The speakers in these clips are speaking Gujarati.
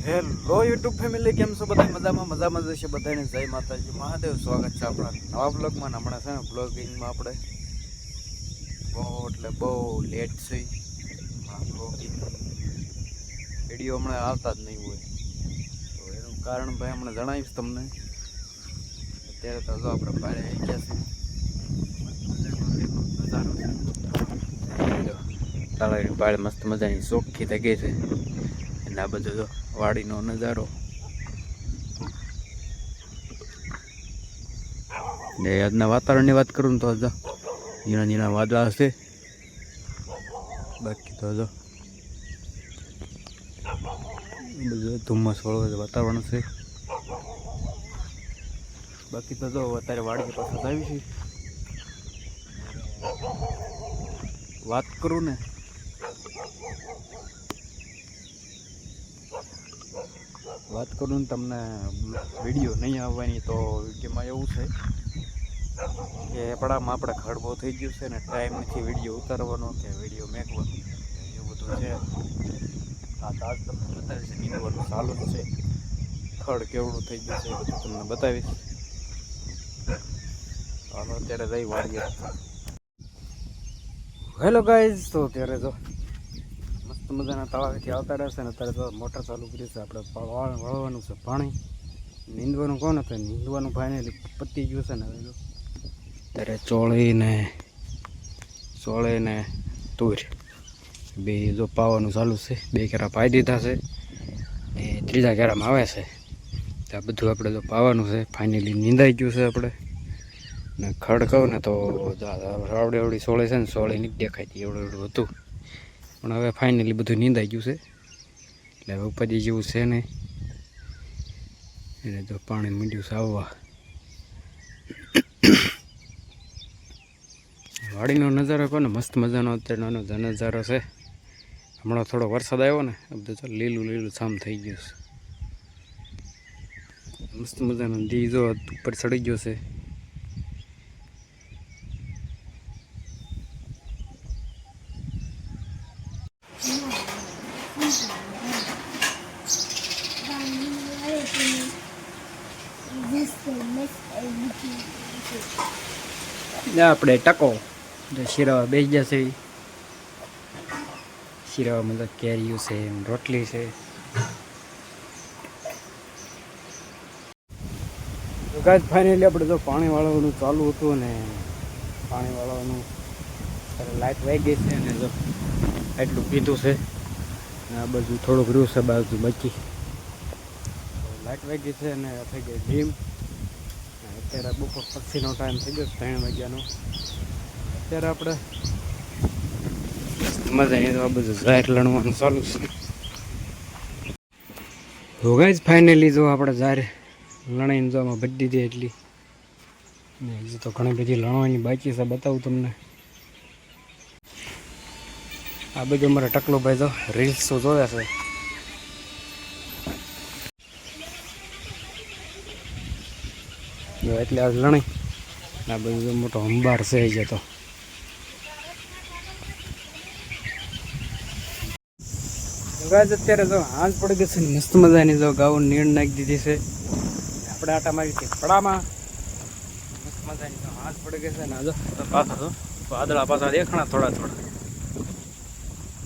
હેલો યુટ્યુબ ફેમિલી, કેમ છો બધા? મજામાં જશે બધાને. જય માતાજી મહાદેવ. સ્વાગત છે આપણા નવા બ્લોગમાં. હમણાં છે ને બ્લોગિંગમાં આપણે બહુ લેટ છે. બ્લોગિંગ વિડીયો હમણાં આવતા જ નહીં હોય, તો એનું કારણ ભાઈ હમણાં જણાવીશ તમને. અત્યારે તો જો આપણે બહાર આવી ગયા છે. તાળાની પાળ મસ્ત મજાની ચોખ્ખી થઈ ગઈ છે. અને આ બધો જો વાડીનો નજારો ને આજના વાતાવરણની વાત કરું તો ઝીણા ઝીણા વાદળા હશે. બાકી તો જો બધું ધુમ્મસ વાળું વાતાવરણ છે. બાકી તો જો અત્યારે વાડી પસાર આવી છે. વાત કરું ને તમને વિડીયો નહીં આવવાની, તો વિડીયોમાં એવું છે કે આપણામાં આપણે ખડબો થઈ ગયું છે ને ટાઈમ નથી વિડીયો ઉતારવાનો કે વિડીયો મેકવાનો, એવું બધું છે. આ તો આજ તમને બતાવીશ. નીંદવાનું ચાલુ જ છે. ખડ કેવડું થઈ ગયું છે એ બધું તમને બતાવીશ. હાલો અત્યારે જઈ વાડીએ. હેલો ગાઈઝ, તો અત્યારે જો મસ્ત મજાના તળાવેથી આવતા રહેશે ને અત્યારે તો મોટર ચાલુ કરી છે. આપણે વળવાનું છે પાણી. નીંદવાનું કોણ હતું? નીંદવાનું ફાઇનલી પતી ગયું છે ને. હવે અત્યારે ચોળે ને તુર બે જો પાવાનું ચાલુ છે. 2 કેરા પાઈ દીધા છે ને 3જા કેરામાં આવે છે. તો આ બધું આપણે જો પાવાનું છે. ફાઇનલી નીંદાઈ ગયું છે. આપણે ને ખડ કહું ને તો આવડી સોળે છે ને, સોળે નથી દેખાતી, એવડું હતું. પણ હવે ફાઇનલી બધું નીંદાઈ ગયું છે. એટલે હવે ઉપજી જેવું છે નહીં. એને જો પાણી મીંડ્યું છે આવવા. વાડીનો નજારો કહો ને મસ્ત મજાનો અત્યારનો નજારો છે. હમણાં થોડો વરસાદ આવ્યો ને, બધું તો લીલું લીલું છામ થઈ ગયું છે. મસ્ત મજાનો દી જો ઉપર ચડી ગયો છે. આપણે ટકો શીરાવા બેસી જશે. શીરાવામાં તો કેરીઓ છે, રોટલી છે. ગાઈસ ફાઇનલી આપણે તો પાણી વાળવાનું ચાલુ હતું ને પાણી વાળવાનું લાઇટ વહી ગઈ છે ને જો એટલું પીધું છે. આ બાજુ થોડુંક રહ્યું છે, બાજુ બાકી લાઇટ વહી ગઈ છે અને થઈ ગઈ ડીમ. અત્યારે બપોર પછીનો ટાઈમ થઈ ગયો 3 વાગ્યાનો. અત્યારે આપણે મજા આ બધું ઝાર લણવાનું ચાલુ છે. તો ગાઈસ ફાઇનલી જો આપણે ઝાર લણાઈને જો આમાં ભરી દીધી એટલી ને હજી તો ઘણી બધી લણવાની બાકી છે. બતાવું તમને. આ બધું અમારા ટકલો ભાઈ તો રીલ્સ તો જોયા છે. એટલે આ લણી આ બધું મોટો અંબાર છે. જે તો અત્યારે જો હાંજ પડી ગઈ છે ને મસ્ત મજાની જો ગાઉન નીણ નાખી દીધી છે. આપણે આટા મારી છે પડામાં મસ્ત મજાની તો હાંજ પડી ગઈ છે ને. જો પાછા તો વાદળા પાછા દેખાણા થોડા થોડા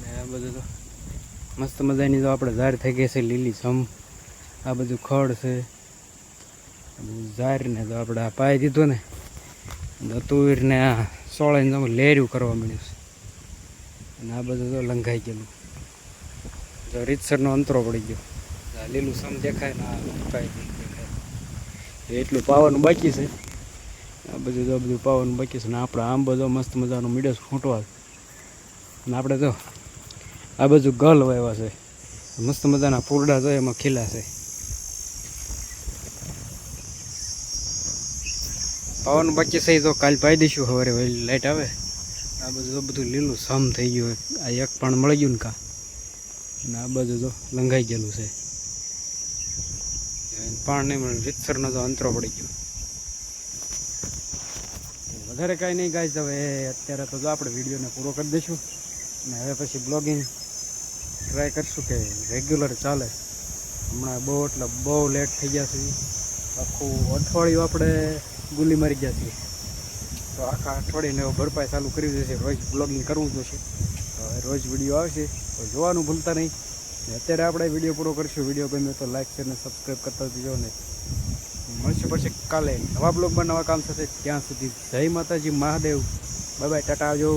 ને આ બધું તો મસ્ત મજાની જો આપણે ઝાર થઈ ગઈ છે લીલી સમ. આ બધું ખડ છે ઝાર ને તો આપણે આ પાઈ દીધું ને તુર ને આ સોળાને તો લેર્યું કરવા મળ્યું છે. અને આ બધું તો લંઘાઈ ગયેલું જો રીતસરનો અંતરો પડી ગયો. લીલું સમ દેખાય ને આ કાંઈ નહીં દેખાય. એટલું પાવાનું બાકી છે. આ બધું પાવાનું બાકી છે ને આપણે આંબો જો મસ્ત મજાનો મીડો ફૂટવા. અને આપણે જો આ બધું ગલ વાવ્યા છે. મસ્ત મજાના ફૂલડા જો એમાં ખીલા છે. પાવાનું બાકી છે તો કાલ પાઈ દઈશું સવારે વહેલી લાઈટ આવે. આ બધું લીલું સમ થઈ ગયું. આ એક પણ મળી ગયું ને કા. અને આ બધું તો લંઘાઈ ગયેલું છે. પાણ નહીં મળે રીતસરનો તો અંતરો પડી ગયો. વધારે કાંઈ નહીં ગાઈસ. હવે અત્યારે તો જો આપણે વિડીયોને પૂરો કરી દઈશું અને હવે પછી બ્લોગિંગ ટ્રાય કરશું કે રેગ્યુલર ચાલે. હમણાં બહુ એટલે બહુ લેટ થઈ ગયા છે. આખું અઠવાડિયું આપણે ગુલી મારી ગયા છીએ. તો આખા અઠવાડિયાને હવે ભરપાઈ ચાલુ કરી દેશે. રોજ બ્લોગિંગ કરવું જોશે. રોજ વિડીયો આવશે તો જોવાનું ભૂલતા નહીં. ને અત્યારે આપણે વિડીયો પૂરો કરીશું. વિડીયો ગમ્યો તો લાઈક શેર ને સબસ્ક્રાઈબ કરતા જજો. ને મળશું પછી કાલે નવા બ્લોગમાં નવા કામ સાથે. ત્યાં સુધી જય માતાજી મહાદેવ. બાય બાય, ટાટા, આવજો.